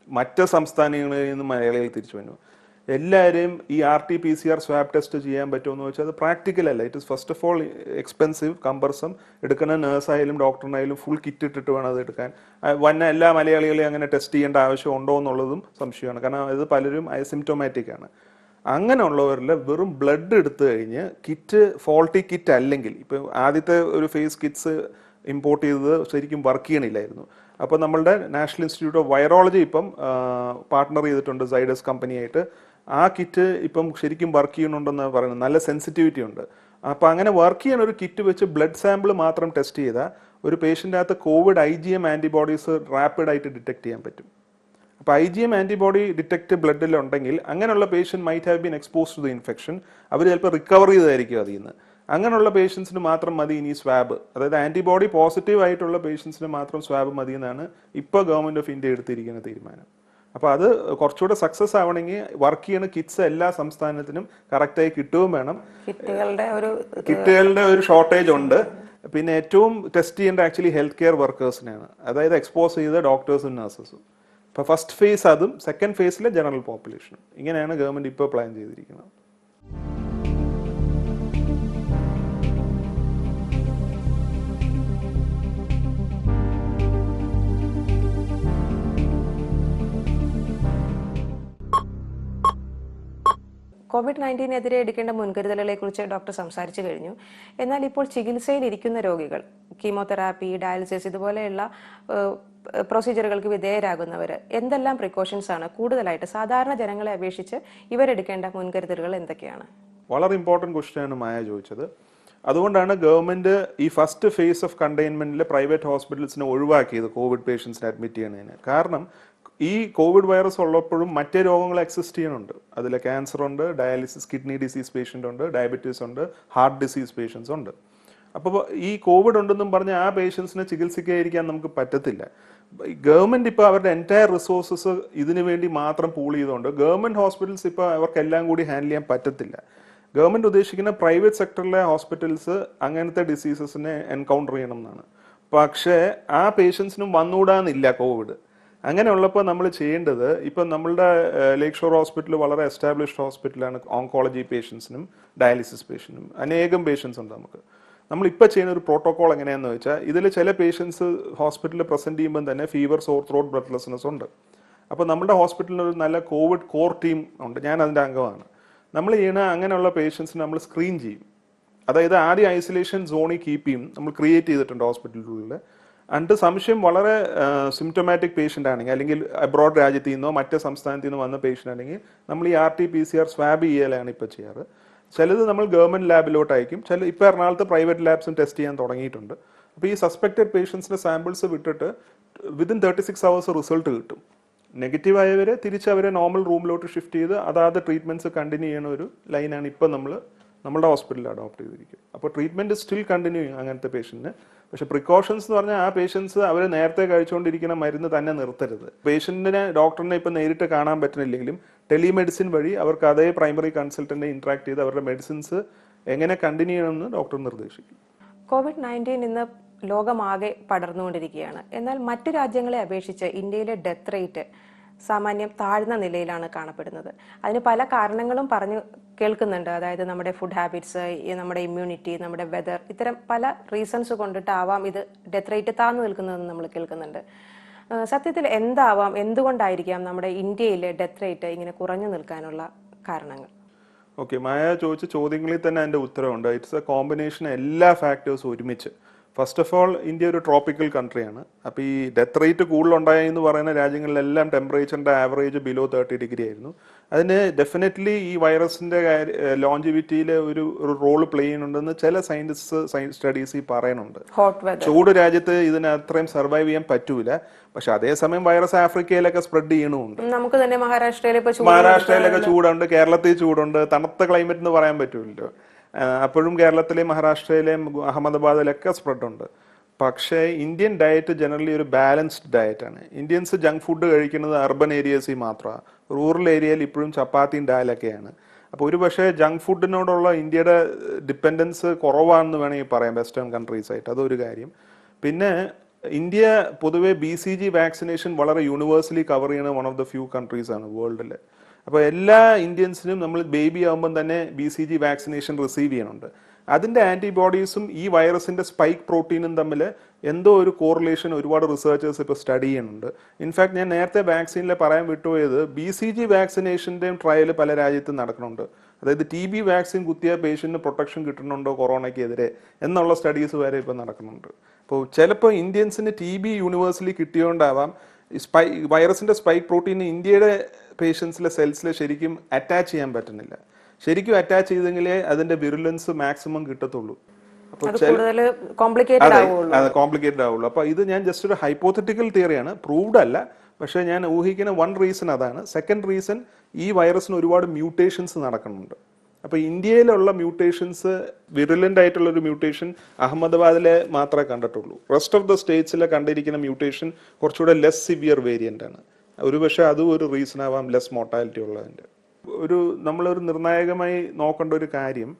മറ്റ് സംസ്ഥാനങ്ങളിൽ നിന്ന് മലയാളികൾ തിരിച്ചു വന്നു. എല്ലാവരെയും ഈ RT-PCR സ്വാബ് ടെസ്റ്റ് ചെയ്യാൻ പറ്റുമെന്ന് വെച്ചാൽ അത് പ്രാക്ടിക്കൽ അല്ല. It is first of all expensive, cumbersome. എടുക്കുന്ന നേഴ്സായാലും ഡോക്ടറിനായാലും ഫുൾ കിറ്റ് ഇട്ടിട്ട് വേണം അത് എടുക്കാൻ. എല്ലാ മലയാളികളെയും അങ്ങനെ ടെസ്റ്റ് ചെയ്യേണ്ട ആവശ്യം ഉണ്ടോ എന്നുള്ളതും സംശയമാണ്. കാരണം ഇത് പലരും അസിംറ്റോമാറ്റിക് ആണ്. അങ്ങനെയുള്ളവരിൽ വെറും ബ്ലഡ് എടുത്തു കഴിഞ്ഞ് കിറ്റ് ഫോൾട്ടി കിറ്റ് അല്ലെങ്കിൽ, ഇപ്പോൾ ആദ്യത്തെ ഒരു ഫേസ് കിറ്റ്സ് ഇമ്പോർട്ട് ചെയ്തത് ശരിക്കും വർക്ക് ചെയ്യണില്ലായിരുന്നു. അപ്പോൾ നമ്മളുടെ നാഷണൽ ഇൻസ്റ്റിറ്റ്യൂട്ട് ഓഫ് വൈറോളജി ഇപ്പം പാർട്ട്ണർ ചെയ്തിട്ടുണ്ട് സൈഡസ് കമ്പനിയായിട്ട്. ആ കിറ്റ് ഇപ്പം ശരിക്കും വർക്ക് ചെയ്യുന്നുണ്ടെന്ന് പറയുന്നത്, നല്ല സെൻസിറ്റിവിറ്റി ഉണ്ട്. അപ്പോൾ അങ്ങനെ വർക്ക് ചെയ്യാൻ ഒരു കിറ്റ് വെച്ച് ബ്ലഡ് സാമ്പിൾ മാത്രം ടെസ്റ്റ് ചെയ്താൽ ഒരു പേഷ്യൻ്റെ അകത്ത് കോവിഡ് IgM ആൻറ്റിബോഡീസ് റാപ്പിഡായിട്ട് ഡിറ്റക്ട് ചെയ്യാൻ പറ്റും. അപ്പോൾ IgM ആൻറ്റിബോഡി ഡിറ്റക്ട് ബ്ലഡിലുണ്ടെങ്കിൽ അങ്ങനെയുള്ള patient might have been expose to the infection, അവർ ചിലപ്പോൾ റിക്കവർ ചെയ്തായിരിക്കും അതിൽ നിന്ന്. അങ്ങനെയുള്ള പേഷ്യൻസിന് മാത്രം മതി ഇനി സ്വാബ്, അതായത് ആൻറ്റിബോഡി പോസിറ്റീവ് ആയിട്ടുള്ള പേഷ്യൻസിന് മാത്രം സ്വാബ് മതി എന്നാണ് ഇപ്പോൾ ഗവൺമെൻറ് ഓഫ് ഇന്ത്യ എടുത്തിരിക്കുന്ന തീരുമാനം. അപ്പോൾ അത് കുറച്ചുകൂടെ സക്സസ് ആവണമെങ്കിൽ വർക്ക് ചെയ്യുന്ന കിറ്റ്സ് എല്ലാ സംസ്ഥാനത്തിനും കറക്റ്റായി കിട്ടുകയും വേണം. കിറ്റുകളുടെ ഒരു ഷോർട്ടേജ് ഉണ്ട്. പിന്നെ ഏറ്റവും ടെസ്റ്റ് ചെയ്യേണ്ട ആക്ച്വലി ഹെൽത്ത് കെയർ വർക്കേഴ്സിനെയാണ്, അതായത് എക്സ്പോസ് ചെയ്ത ഡോക്ടേഴ്സും നഴ്സസും. ഇപ്പോൾ ഫസ്റ്റ് ഫേസ് അതും, സെക്കൻഡ് ഫേസിലെ ജനറൽ പോപ്പുലേഷനും. ഇങ്ങനെയാണ് ഗവൺമെൻറ് ഇപ്പോൾ പ്ലാൻ ചെയ്തിരിക്കുന്നത്. COVID-19 എടുക്കേണ്ട മുൻകരുതലുകളെ കുറിച്ച് ഡോക്ടർ സംസാരിച്ചു കഴിഞ്ഞു. എന്നാൽ ഇപ്പോൾ ചികിത്സയിൽ ഇരിക്കുന്ന രോഗികൾ, കീമോതെറാപ്പി, ഡയാലിസിസ് ഇതുപോലെയുള്ള പ്രൊസീജിയറുകൾക്ക് വിധേയരാകുന്നവർ എന്തെല്ലാം പ്രിക്കോഷൻസ് ആണ് കൂടുതലായിട്ട് സാധാരണ ജനങ്ങളെ അപേക്ഷിച്ച് ഇവരെടുക്കേണ്ട മുൻകരുതലുകൾ എന്തൊക്കെയാണ്? വളരെ ഇമ്പോർട്ടൻറ്റ് ക്വസ്റ്റ്യനാണ് മായ ചോദിച്ചത്. അതുകൊണ്ടാണ് ഗവൺമെൻറ് ഈ ഫസ്റ്റ് ഫേസ് ഓഫ് കണ്ടെയ്ൻമെൻറ്റിൽ പ്രൈവറ്റ് ഹോസ്പിറ്റൽസിനെ ഒഴിവാക്കിയത് കോവിഡ് പേഷ്യൻസിനെ അഡ്മിറ്റ് ചെയ്യുന്നതിന്. കാരണം ഈ കോവിഡ് വൈറസ് ഉള്ളപ്പോഴും മറ്റേ രോഗങ്ങൾ എക്സിസ്റ്റ് ചെയ്യുന്നുണ്ട്. അതിൽ ക്യാൻസർ ഉണ്ട്, ഡയാലിസിസ്, കിഡ്നി ഡിസീസ് പേഷ്യൻ്റ് ഉണ്ട്, ഡയബറ്റീസ് ഉണ്ട്, ഹാർട്ട് ഡിസീസ് പേഷ്യൻസ് ഉണ്ട്. അപ്പോൾ ഈ കോവിഡ് ഉണ്ടെന്നും പറഞ്ഞ് ആ പേഷ്യൻസിനെ ചികിത്സിക്കാതിരിക്കാൻ നമുക്ക് പറ്റത്തില്ല. ഗവൺമെൻറ് ഇപ്പോൾ അവരുടെ എൻറ്റയർ റിസോഴ്സസ് ഇതിനു വേണ്ടി മാത്രം പൂൾ ചെയ്തുകൊണ്ട് ഗവൺമെൻറ് ഹോസ്പിറ്റൽസ് ഇപ്പോൾ അവർക്കെല്ലാം കൂടി ഹാൻഡിൽ ചെയ്യാൻ പറ്റത്തില്ല. ഗവൺമെൻറ് ഉദ്ദേശിക്കുന്ന പ്രൈവറ്റ് സെക്ടറിലെ ഹോസ്പിറ്റൽസ് അങ്ങനത്തെ ഡിസീസസിനെ എൻകൗണ്ടർ ചെയ്യണം എന്നാണ്. പക്ഷേ ആ പേഷ്യൻസിനും വന്നുകൂടാന്നില്ല കോവിഡ്. അങ്ങനെ ഉള്ളപ്പോൾ നമ്മൾ ചെയ്യേണ്ടത്, ഇപ്പം നമ്മളുടെ ലേക്ക് ഷോർ ഹോസ്പിറ്റൽ വളരെ എസ്റ്റാബ്ലിഷ്ഡ് ഹോസ്പിറ്റലാണ്. ഓങ്കോളജി പേഷ്യൻസിനും ഡയാലിസിസ് പേഷ്യൻറ്റിനും അനേകം പേഷ്യൻസ് ഉണ്ട്. നമ്മളിപ്പോൾ ചെയ്യുന്ന ഒരു പ്രോട്ടോകോൾ എങ്ങനെയാണെന്ന് വെച്ചാൽ, ഇതിൽ ചില പേഷ്യൻസ് ഹോസ്പിറ്റലിൽ പ്രസൻറ്റ് ചെയ്യുമ്പോൾ തന്നെ ഫീവർ, സോർ ത്രോട്ട്, ബ്രെത്ത്ലെസ്നെസ് ഉണ്ട്. അപ്പോൾ നമ്മുടെ ഹോസ്പിറ്റലിൽ ഒരു നല്ല കോവിഡ് കോർ ടീം ഉണ്ട്, ഞാൻ അതിൻ്റെ അംഗമാണ്. നമ്മൾ ചെയ്യുന്ന അങ്ങനെയുള്ള പേഷ്യൻസിന് നമ്മൾ സ്ക്രീൻ ചെയ്യും. അതായത് ആദ്യം ഐസൊലേഷൻ സോണിൽ കീപ്പ് ചെയ്യും, നമ്മൾ ക്രിയേറ്റ് ചെയ്തിട്ടുണ്ട് ഹോസ്പിറ്റലുകളിൽ. എന്നിട്ട് സംശയം വളരെ സിംറ്റമാറ്റിക് പേഷ്യൻ്റ് ആണെങ്കിൽ, അല്ലെങ്കിൽ അബ്രോഡ് രാജ്യത്തു നിന്നോ മറ്റേ സംസ്ഥാനത്തു നിന്നോ വന്ന പേഷ്യൻ്റ് ആണെങ്കിൽ നമ്മൾ ഈ RT-PCR സ്വാബ് ചെയ്യലാണ് ഇപ്പോൾ ചെയ്യാറ്. ചിലത് നമ്മൾ ഗവൺമെൻറ് ലാബിലോട്ട് അയക്കും, ഇപ്പോൾ എറണാകുളത്ത് പ്രൈവറ്റ് ലാബ്സും ടെസ്റ്റ് ചെയ്യാൻ തുടങ്ങിയിട്ടുണ്ട്. അപ്പോൾ ഈ സസ്പെക്റ്റഡ് പേഷ്യൻസിൻ്റെ സാമ്പിൾസ് വിട്ടിട്ട് വിതിൻ 36 hours റിസൾട്ട് കിട്ടും. നെഗറ്റീവ് ആയവരെ തിരിച്ച് അവരെ നോർമൽ റൂമിലോട്ട് ഷിഫ്റ്റ് ചെയ്ത് അതാത് ട്രീറ്റ്മെൻറ്റ്സ് കണ്ടിന്യൂ ചെയ്യുന്ന ഒരു ലൈനാണ് ഇപ്പോൾ നമ്മുടെ ഹോസ്പിറ്റലിൽ അഡോപ്റ്റ് ചെയ്തിരിക്കുക. അപ്പോൾ ട്രീറ്റ്മെൻറ്റ് സ്റ്റിൽ കണ്ടിന്യൂ ചെയ്യും അങ്ങനത്തെ പേഷ്യൻറ്റിന്. പക്ഷേ പ്രിക്കോഷൻസ് എന്ന് പറഞ്ഞാൽ ആ പേഷ്യൻസ് അവർ നേരത്തെ കഴിച്ചുകൊണ്ടിരിക്കുന്ന മരുന്ന് തന്നെ നിർത്തരുത്. പേഷ്യൻറ്റിനെ ഡോക്ടറിനെ ഇപ്പം നേരിട്ട് കാണാൻ പറ്റുന്നില്ലെങ്കിലും ടെലിമെഡിസിൻ വഴി അവർക്ക് അതേ പ്രൈമറി കൺസൾട്ടൻറ്റിനെ ഇൻട്രാക്ട് ചെയ്ത് അവരുടെ മെഡിസിൻസ് എങ്ങനെ കണ്ടിന്യൂ ചെയ്യണമെന്ന് ഡോക്ടർ നിർദ്ദേശിക്കും. COVID-19 ഇന്ന് ലോകമാകെ പടർന്നുകൊണ്ടിരിക്കുകയാണ്. എന്നാൽ മറ്റു രാജ്യങ്ങളെ അപേക്ഷിച്ച് ഇന്ത്യയിലെ ഡെത്ത് റേറ്റ് സാമാന്യം താഴ്ന്ന നിലയിലാണ് കാണപ്പെടുന്നത്. അതിന് പല കാരണങ്ങളും പറഞ്ഞു കേൾക്കുന്നുണ്ട്. അതായത് നമ്മുടെ ഫുഡ് ഹാബിറ്റ്സ്, നമ്മുടെ ഇമ്മ്യൂണിറ്റി, നമ്മുടെ വെതർ, ഇത്തരം പല റീസൺസ് കൊണ്ടിട്ടാവാം ഇത് ഡെത്ത് റേറ്റ് താഴ്ന്നു നിൽക്കുന്നതെന്ന് നമ്മൾ കേൾക്കുന്നുണ്ട്. സത്യത്തിൽ എന്താവാം, എന്തുകൊണ്ടായിരിക്കാം നമ്മുടെ ഇന്ത്യയിലെ ഡെത്ത് റേറ്റ് ഇങ്ങനെ കുറഞ്ഞു നിൽക്കാനുള്ള കാരണങ്ങൾ? ഓക്കെ, മായ ചോദിച്ച ചോദ്യങ്ങളിൽ തന്നെ അതിൻ്റെ ഉത്തരവുണ്ട്. ഇറ്റ്സ് എ കോമ്പിനേഷൻ എല്ലാ ഫാക്ടേഴ്സും ഒരുമിച്ച്. ഫസ്റ്റ് ഓഫ് ഓൾ, ഇന്ത്യ ഒരു ട്രോപ്പിക്കൽ കൺട്രിയാണ്. അപ്പോൾ ഈ ഡെത്ത് റേറ്റ് കൂടുതലുണ്ടായെന്ന് പറയുന്ന രാജ്യങ്ങളിലെല്ലാം ടെമ്പറേച്ചറിൻ്റെ ആവറേജ് ബിലോ 30 ഡിഗ്രി ആയിരുന്നു. അതിന് ഡെഫിനറ്റ്ലി ഈ വൈറസിൻ്റെ ലോഞ്ചിവിറ്റിയിൽ ഒരു റോള് പ്ലേ ചെയ്യുന്നുണ്ടെന്ന് ചില സയൻസ് സ്റ്റഡീസ് പറയുന്നുണ്ട്. ചൂട് രാജ്യത്ത് ഇതിന് അത്രയും സർവൈവ് ചെയ്യാൻ പറ്റൂല. പക്ഷെ അതേസമയം വൈറസ് ആഫ്രിക്കയിലൊക്കെ സ്പ്രെഡ് ചെയ്യണമുണ്ട്. നമുക്ക് തന്നെ മഹാരാഷ്ട്രയിലൊക്കെ ചൂടുണ്ട്, കേരളത്തിൽ ചൂടുണ്ട്. തണുത്ത ക്ലൈമറ്റ് എന്ന് പറയാൻ പറ്റൂലല്ലോ. അപ്പോഴും കേരളത്തിലെയും മഹാരാഷ്ട്രയിലെയും അഹമ്മദാബാദിലൊക്കെ സ്പ്രെഡ് ഉണ്ട്. പക്ഷേ ഇന്ത്യൻ ഡയറ്റ് ജനറലി ഒരു ബാലൻസ്ഡ് ഡയറ്റാണ്. ഇന്ത്യൻസ് ജങ്ക് ഫുഡ് കഴിക്കുന്നത് അർബൻ ഏരിയസിൽ മാത്രമാണ്. റൂറൽ ഏരിയയിൽ ഇപ്പോഴും ചപ്പാത്തിയും ഡാലൊക്കെയാണ്. അപ്പോൾ ഒരു പക്ഷേ ജങ്ക് ഫുഡിനോടുള്ള ഇന്ത്യയുടെ ഡിപ്പെൻഡൻസ് കുറവാണെന്ന് വേണമെങ്കിൽ പറയാം വെസ്റ്റേൺ കൺട്രീസ് ആയിട്ട്. അതൊരു കാര്യം. പിന്നെ ഇന്ത്യ പൊതുവെ BCG വാക്സിനേഷൻ വളരെ യൂണിവേഴ്സലി കവർ ചെയ്യുന്ന one of the few countries ആണ് വേൾഡിൽ. അപ്പോൾ എല്ലാ ഇന്ത്യൻസിനും നമ്മൾ ബേബി ആകുമ്പം തന്നെ BCG വാക്സിനേഷൻ റിസീവ് ചെയ്യുന്നുണ്ട്. അതിൻ്റെ ആൻറ്റിബോഡീസും ഈ വൈറസിൻ്റെ സ്പൈക്ക് പ്രോട്ടീനും തമ്മിൽ എന്തോ ഒരു കോറിലേഷൻ ഒരുപാട് റിസർച്ചേഴ്സ് ഇപ്പോൾ സ്റ്റഡി ചെയ്യുന്നുണ്ട്. ഇൻഫാക്ട് ഞാൻ നേരത്തെ വാക്സിനിൽ പറയാൻ വിട്ടുപോയത്, BCG വാക്സിനേഷൻ്റെയും ട്രയൽ പല രാജ്യത്തും നടക്കുന്നുണ്ട്. അതായത് TB വാക്സിൻ കുത്തിയ പേഷ്യൻറ്റിന് പ്രൊട്ടക്ഷൻ കിട്ടുന്നുണ്ടോ കൊറോണയ്ക്കെതിരെ എന്നുള്ള സ്റ്റഡീസ് വരെ ഇപ്പോൾ നടക്കുന്നുണ്ട്. അപ്പോൾ ചിലപ്പോൾ ഇന്ത്യൻസിന് TB യൂണിവേഴ്സലി കിട്ടിയോണ്ടാവാം വൈറസിൻ്റെ സ്പൈക്ക് പ്രോട്ടീൻ ഇന്ത്യയുടെ പേഷ്യൻസിലെ സെൽസിൽ ശരിക്കും അറ്റാച്ച് ചെയ്യാൻ പറ്റുന്നില്ല. ശരിക്കും അറ്റാച്ച് ചെയ്തെങ്കിലേ അതിന്റെ വിറുലൻസ് മാക്സിമം കിട്ടത്തുള്ളൂ. അപ്പോൾ അത് കോംപ്ലിക്കേറ്റഡ് ആവുള്ളൂ. അപ്പോൾ ഇത് ഞാൻ ജസ്റ്റ് ഒരു ഹൈപ്പോത്തറ്റിക്കൽ തിയറിയാണ്, പ്രൂവ്ഡ് അല്ല. പക്ഷേ ഞാൻ ഊഹിക്കുന്ന വൺ റീസൺ അതാണ്. സെക്കൻഡ് റീസൺ, ഈ വൈറസിന് ഒരുപാട് മ്യൂട്ടേഷൻസ് നടക്കുന്നുണ്ട്. അപ്പോൾ ഇന്ത്യയിലുള്ള മ്യൂട്ടേഷൻസ്, വിറുലൻ്റ് ആയിട്ടുള്ള ഒരു മ്യൂട്ടേഷൻ അഹമ്മദാബാദിലെ മാത്രമേ കണ്ടിട്ടുള്ളൂ. റെസ്റ്റ് ഓഫ് ദ സ്റ്റേറ്റ്സിലെ കണ്ടിരിക്കുന്ന മ്യൂട്ടേഷൻ കുറച്ചുകൂടെ ലെസ് സിവിയർ വേരിയൻ്റ് ആണ്. ഒരുപക്ഷെ അതും ഒരു റീസൺ ആവാം ലെസ് മോർട്ടാലിറ്റി ഉള്ളതിൻ്റെ. നമ്മളൊരു നിർണായകമായി നോക്കേണ്ട ഒരു കാര്യം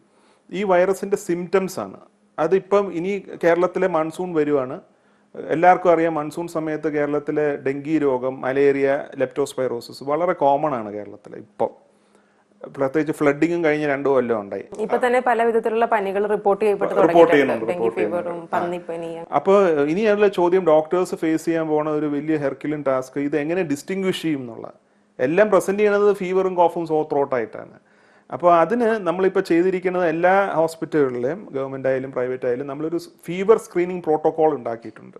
ഈ വൈറസിൻ്റെ സിംറ്റംസ് ആണ്. അതിപ്പം ഇനി കേരളത്തിലെ മൺസൂൺ വരുവാണ്. എല്ലാവർക്കും അറിയാം, മൺസൂൺ സമയത്ത് കേരളത്തിലെ ഡെങ്കി രോഗം, മലേറിയ, ലെപ്റ്റോസ്പൈറോസിസ് വളരെ കോമൺ ആണ് കേരളത്തിൽ. ഇപ്പം പ്രത്യേകിച്ച് ഫ്ലഡിങ്ങും കഴിഞ്ഞ 2 കൊല്ലം ഉണ്ടായി. ഇപ്പൊ തന്നെ പല വിധത്തിലുള്ള പനികൾ റിപ്പോർട്ട് ചെയ്യുന്നുണ്ട്. ചെയ്യുന്നുണ്ട്. അപ്പോൾ ഇനിയുള്ള ചോദ്യം ഡോക്ടേഴ്സ് ഫേസ് ചെയ്യാൻ പോണ ഒരു വലിയ ഹെർക്കിലിൻ ടാസ്ക്, ഇത് എങ്ങനെ ഡിസ്റ്റിങ്വിഷ് ചെയ്യും എന്നുള്ള. എല്ലാം പ്രസന്റ് ചെയ്യുന്നത് ഫീവറും കോഫും സോ ത്രോട്ടായിട്ടാണ്. അപ്പോൾ അതിന് നമ്മളിപ്പോൾ ചെയ്തിരിക്കുന്നത് എല്ലാ ഹോസ്പിറ്റലുകളിലെയും, ഗവൺമെൻറ് ആയാലും പ്രൈവറ്റ് ആയാലും, നമ്മളൊരു ഫീവർ സ്ക്രീനിങ് പ്രോട്ടോകോൾ ഉണ്ടാക്കിയിട്ടുണ്ട്.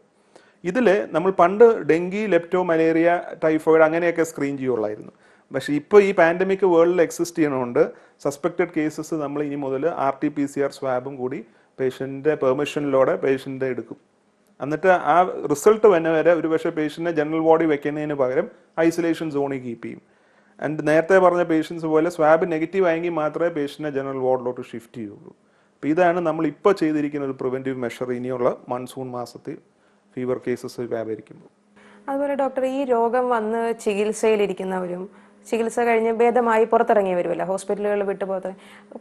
ഇതിൽ നമ്മൾ പണ്ട് ഡെങ്കി, ലെപ്റ്റോ, മലേറിയ, ടൈഫോയിഡ് അങ്ങനെയൊക്കെ സ്ക്രീൻ ചെയ്യുള്ളായിരുന്നു. പക്ഷേ ഇപ്പോൾ ഈ പാൻഡമിക് വേൾഡിൽ എക്സിസ്റ്റ് ചെയ്യണതുകൊണ്ട് സസ്പെക്റ്റഡ് കേസസ് നമ്മൾ ഇനി മുതൽ RT-PCR സ്വാബും കൂടി പേഷ്യൻ്റെ പെർമിഷനിലൂടെ പേഷ്യൻ്റെ എടുക്കും. എന്നിട്ട് ആ റിസൾട്ട് വന്ന വരെ ഒരു പക്ഷേ പേഷ്യൻറ്റിനെ ജനറൽ വാർഡിൽ വെക്കുന്നതിന് പകരം ഐസൊലേഷൻ സോണിൽ കീപ്പ് ചെയ്യും. ആൻഡ് നേരത്തെ പറഞ്ഞ പേഷ്യൻസ് പോലെ സ്വാബ് നെഗറ്റീവ് ആയെങ്കിൽ മാത്രമേ പേഷ്യൻറ്റിനെ ജനറൽ വാർഡിലോട്ട് ഷിഫ്റ്റ് ചെയ്യുള്ളൂ. അപ്പോൾ ഇതാണ് നമ്മൾ ഇപ്പോൾ ചെയ്തിരിക്കുന്ന ഒരു പ്രിവെൻറ്റീവ് മെഷർ ഇനിയുള്ള മൺസൂൺ മാസത്തിൽ ഫീവർ കേസസ് വ്യാപരിക്കുമ്പോൾ. അതുപോലെ ഡോക്ടർ, ഈ രോഗം വന്ന് ചികിത്സയിലിരിക്കുന്നവരും ചികിത്സ കഴിഞ്ഞ് ഭേദമായി പുറത്തിറങ്ങി വരുമല്ലോ, ഹോസ്പിറ്റലുകൾ വിട്ടു പോകാൻ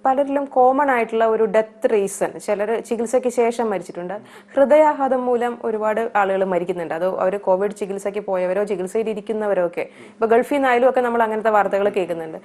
പലരിലും കോമൺ ആയിട്ടുള്ള ഒരു ഡെത്ത് റീസൺ, ചിലർ ചികിത്സയ്ക്ക് ശേഷം മരിച്ചിട്ടുണ്ട്. ഹൃദയാഘാതം മൂലം ഒരുപാട് ആളുകൾ മരിക്കുന്നുണ്ട്. അത് അവർ കോവിഡ് ചികിത്സയ്ക്ക് പോയവരോ ചികിത്സയിലിരിക്കുന്നവരോ ഒക്കെ. ഇപ്പൊ ഗൾഫിൽ നിന്നായാലും ഒക്കെ നമ്മൾ അങ്ങനത്തെ വാർത്തകൾ കേൾക്കുന്നുണ്ട്.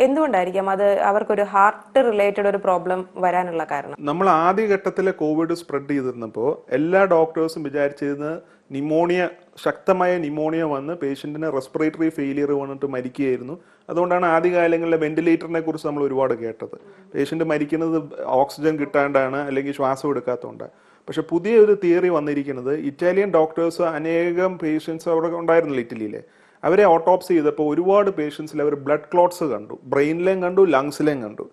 എന്തുകൊണ്ടായിരിക്കാം അത് അവർക്കൊരു ഹാർട്ട് റിലേറ്റഡ് ഒരു പ്രോബ്ലം വരാനുള്ള കാരണം? നമ്മൾ ആദ്യഘട്ടത്തിലെ കോവിഡ് സ്പ്രെഡ് ചെയ്തിരുന്നപ്പോൾ എല്ലാ ഡോക്ടേഴ്സും വിചാരിച്ചിരുന്നത് നിമോണിയ, ശക്തമായ നിമോണിയ വന്ന് പേഷ്യൻറ്റിന് റെസ്പിറേറ്ററി ഫെയിലിയർ വന്നിട്ട് മരിക്കുകയായിരുന്നു. അതുകൊണ്ടാണ് ആദ്യകാലങ്ങളിലെ വെന്റിലേറ്ററിനെ കുറിച്ച് നമ്മൾ ഒരുപാട് കേട്ടത്. പേഷ്യൻ്റ് മരിക്കുന്നത് ഓക്സിജൻ കിട്ടാണ്ടാണ്, അല്ലെങ്കിൽ ശ്വാസം എടുക്കാത്തതുകൊണ്ട്. പക്ഷെ പുതിയൊരു തിയറി വന്നിരിക്കുന്നത്, ഇറ്റാലിയൻ ഡോക്ടേഴ്സ് അനേകം പേഷ്യൻസ് അവിടെ ഉണ്ടായിരുന്നില്ല ഇറ്റലിയിലെ, അവരെ ഓട്ടോപ്സി ചെയ്തപ്പോൾ ഒരുപാട് പേഷ്യൻസിൽ അവർ ബ്ലഡ് ക്ലോട്ട്സ് കണ്ടു, ബ്രെയിനിലേയും കണ്ടു, ലങ്സിലേയും കണ്ടു.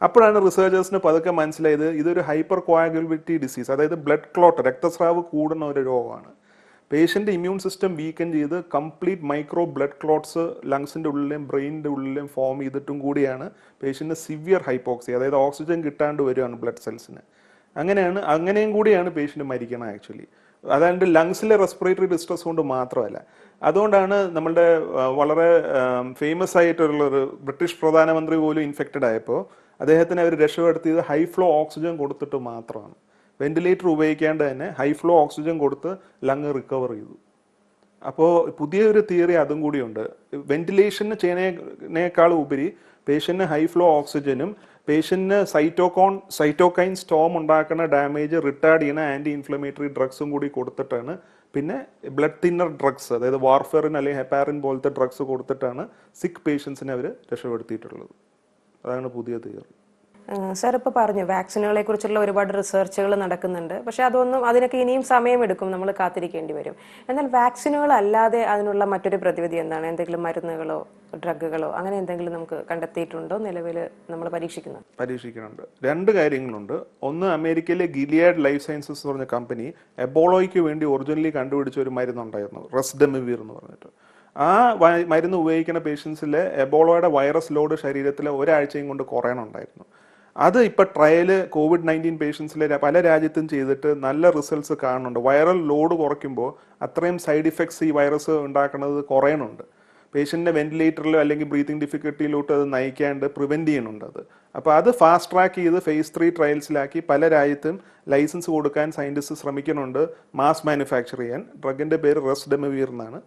അപ്പോഴാണ് റിസർച്ചേഴ്സിന് പതുക്കെ മനസ്സിലായത് ഇതൊരു ഹൈപ്പർ കോയാഗുലബിലിറ്റി ഡിസീസ്, അതായത് ബ്ലഡ് ക്ലോട്ട്, രക്തസ്രാവ് കൂടുന്ന ഒരു രോഗമാണ്. പേഷ്യൻ്റ് ഇമ്മ്യൂൺ സിസ്റ്റം വീക്കൻ ചെയ്ത് കംപ്ലീറ്റ് മൈക്രോ ബ്ലഡ് ക്ലോട്ട്സ് ലങ്സിൻ്റെ ഉള്ളിലെയും ബ്രെയിനിൻ്റെ ഉള്ളിലെയും ഫോം ചെയ്തിട്ടും കൂടിയാണ് പേഷ്യൻ്റ് സിവിയർ ഹൈപ്പോക്സി, അതായത് ഓക്സിജൻ കിട്ടാണ്ട് വരികയാണ് ബ്ലഡ് സെൽസിന്. അങ്ങനെയും കൂടിയാണ് പേഷ്യൻ്റ് മരിക്കണം ആക്ച്വലി. അതായത് ലങ്സിലെ റെസ്പിറേറ്ററി ഡിസ്ട്രസ് കൊണ്ട് മാത്രമല്ല. അതുകൊണ്ടാണ് നമ്മളുടെ വളരെ ഫേമസ് ആയിട്ടുള്ളൊരു ബ്രിട്ടീഷ് പ്രധാനമന്ത്രി പോലും ഇൻഫെക്റ്റഡ് ആയപ്പോൾ അദ്ദേഹത്തിന് അവർ രക്ഷപ്പെടുത്തിയത് ഹൈ ഫ്ലോ ഓക്സിജൻ കൊടുത്തിട്ട് മാത്രമാണ്. വെന്റിലേറ്റർ ഉപയോഗിക്കാണ്ട് തന്നെ ഹൈ ഫ്ലോ ഓക്സിജൻ കൊടുത്ത് ലങ് റിക്കവർ ചെയ്തു. അപ്പോൾ പുതിയൊരു തിയറി അതും കൂടിയുണ്ട്. വെന്റിലേഷന് ചെയ്യുന്നതിനേക്കാൾ ഉപരി പേഷ്യന്റിന് ഹൈ ഫ്ലോ ഓക്സിജനും പേഷ്യന്റിന് സൈറ്റോകൈൻ സ്റ്റോം ഉണ്ടാക്കുന്ന ഡാമേജ് റിട്ടാർഡ് ചെയ്യുന്ന ആന്റി ഇൻഫ്ലമേറ്ററി ഡ്രഗ്സും കൂടി കൊടുത്തിട്ടാണ്, പിന്നെ ബ്ലഡ് തിന്നർ ഡ്രഗ്സ്, അതായത് വാർഫെറിൻ അല്ലെങ്കിൽ ഹെപ്പാറിൻ പോലത്തെ ഡ്രഗ്സ് കൊടുത്തിട്ടാണ് സിക്ക് പേഷ്യൻസിനെ അവർ രക്ഷപ്പെടുത്തിയിട്ടുള്ളത്. അതാണ് പുതിയ തിയറി. സാർ ഇപ്പോൾ പറഞ്ഞു വാക്സിനുകളെ കുറിച്ചുള്ള ഒരുപാട് റിസർച്ചുകൾ നടക്കുന്നുണ്ട്. പക്ഷെ അതിനൊക്കെ ഇനിയും സമയമെടുക്കും, നമ്മൾ കാത്തിരിക്കേണ്ടി വരും. എന്നാൽ വാക്സിനുകൾ അല്ലാതെ അതിനുള്ള മറ്റൊരു പ്രതിവിധി എന്താണ്? എന്തെങ്കിലും മരുന്നുകളോ ഡ്രഗുകളോ അങ്ങനെ എന്തെങ്കിലും നമുക്ക് കണ്ടെത്തിയിട്ടുണ്ടോ? നിലവിൽ നമ്മൾ പരീക്ഷിക്കുന്നുണ്ട്. 2 കാര്യങ്ങളുണ്ട്. ഒന്ന്, അമേരിക്കയിലെ ഗിലിയാഡ് ലൈഫ് സയൻസസ് എന്ന് പറഞ്ഞ കമ്പനി എബോളോയ്ക്ക് വേണ്ടി ഒറിജിനലി കണ്ടുപിടിച്ച ഒരു മരുന്നുണ്ടായിരുന്നു, റെസ്ഡെമിവിർ എന്ന് പറഞ്ഞിട്ട്. ആ മരുന്ന് ഉപയോഗിക്കുന്ന പേഷ്യൻസിലെ എബോളോയുടെ വൈറസ് ലോഡ് ശരീരത്തിലെ ഒരാഴ്ചയും കൊണ്ട് കുറയണുണ്ടായിരുന്നു. അത് ഇപ്പോൾ ട്രയല് COVID-19 പേഷ്യൻസിലെ പല രാജ്യത്തും ചെയ്തിട്ട് നല്ല റിസൾട്ട്സ് കാണുന്നുണ്ട്. വൈറൽ ലോഡ് കുറയ്ക്കുമ്പോൾ അത്രയും സൈഡ് ഇഫക്ട്സ് ഈ വൈറസ് ഉണ്ടാക്കുന്നത് കുറയണുണ്ട്. പേഷ്യൻറ്റിനെ വെന്റിലേറ്ററിലോ അല്ലെങ്കിൽ ബ്രീത്തിങ് ഡിഫിക്കൽട്ടിയിലോട്ട് അത് നയിക്കാണ്ട് പ്രിവെൻറ്റ് ചെയ്യുന്നുണ്ട് അത്. അപ്പോൾ അത് ഫാസ്റ്റ് ട്രാക്ക് ചെയ്ത് phase 3 ട്രയൽസിലാക്കി പല രാജ്യത്തും ലൈസൻസ് കൊടുക്കാൻ സയൻറ്റിസ്റ്റ് ശ്രമിക്കുന്നുണ്ട്, മാസ് മാനുഫാക്ചർ ചെയ്യാൻ. ഡ്രഗിൻ്റെ പേര് റെസ്ഡെമിവിർ എന്നാണ്.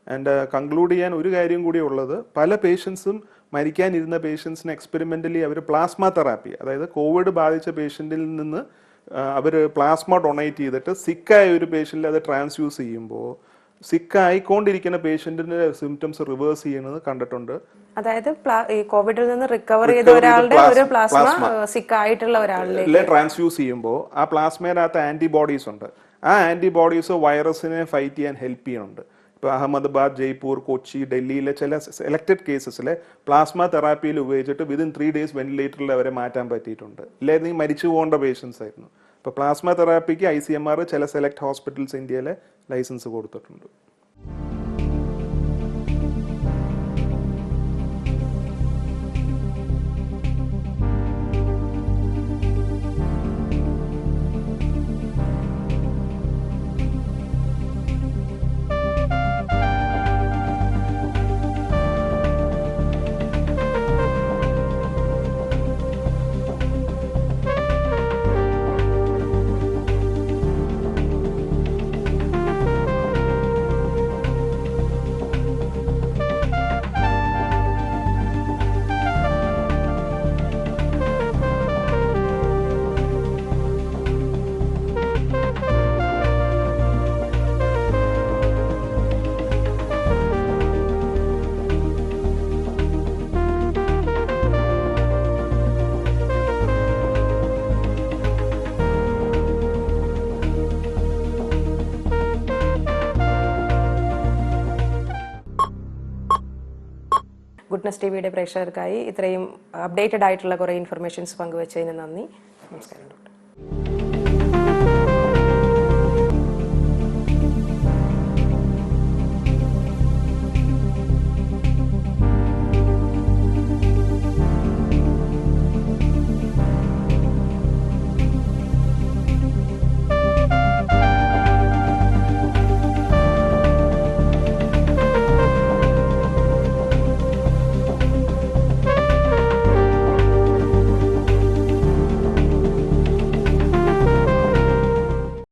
ആൻഡ് കൺക്ലൂഡ് ചെയ്യാൻ ഒരു കാര്യം കൂടി ഉള്ളത്, പല പേഷ്യൻസും മരിക്കാനിരുന്ന പേഷ്യൻസിന് എക്സ്പെരിമെൻ്റലി അവർ പ്ലാസ്മ തെറാപ്പി, അതായത് കോവിഡ് ബാധിച്ച പേഷ്യൻറ്റിൽ നിന്ന് അവർ പ്ലാസ്മ ഡൊണേറ്റ് ചെയ്തിട്ട് സിക്കായ ഒരു പേഷ്യൻറ്റിൽ അത് ട്രാൻസ്ഫ്യൂസ് ചെയ്യുമ്പോൾ സിക്കായിക്കൊണ്ടിരിക്കുന്ന പേഷ്യൻറ്റിൻ്റെ സിംറ്റംസ് റിവേഴ്സ് ചെയ്യുന്നത് കണ്ടിട്ടുണ്ട്. അതായത് ഈ കോവിഡിൽ നിന്ന് റിക്കവർ ചെയ്ത ഒരാളുടെ ഒരു പ്ലാസ്മ സിക്കായിട്ടുള്ള ഒരാളിലേക്ക് ട്രാൻസ്ഫ്യൂസ് ചെയ്യുമ്പോൾ ആ പ്ലാസ്മയിനകത്ത് ആന്റിബോഡീസ് ഉണ്ട്. ആ ആന്റിബോഡീസ് വൈറസിനെ ഫൈറ്റ് ചെയ്യാൻ ഹെൽപ്പ് ചെയ്യുന്നുണ്ട്. ഇപ്പോൾ അഹമ്മദാബാദ്, ജയ്പൂർ, കൊച്ചി, ഡൽഹിയിലെ ചില സെലക്റ്റഡ് കേസസിലെ പ്ലാസ്മ തെറാപ്പിയിൽ ഉപയോഗിച്ചിട്ട് വിതിൻ 3 days വെന്റിലേറ്ററിൽ അവരെ മാറ്റാൻ പറ്റിയിട്ടുണ്ട്. ഇല്ലായിരുന്നെങ്കിൽ മരിച്ചു പോകേണ്ട പേഷ്യൻസ് ആയിരുന്നു. ഇപ്പോൾ പ്ലാസ്മ തെറാപ്പിക്ക് ICMR ചില സെലക്ട് ഹോസ്പിറ്റൽസ് ഇന്ത്യയിലെ ലൈസൻസ് കൊടുത്തിട്ടുണ്ട്. ഗുഡ്നസ് ടി വിയുടെ പ്രേക്ഷകർക്കായി ഇത്രയും അപ്ഡേറ്റഡ് ആയിട്ടുള്ള കുറേ ഇൻഫർമേഷൻസ് പങ്കുവച്ചതിന് നന്ദി. നമസ്കാരം.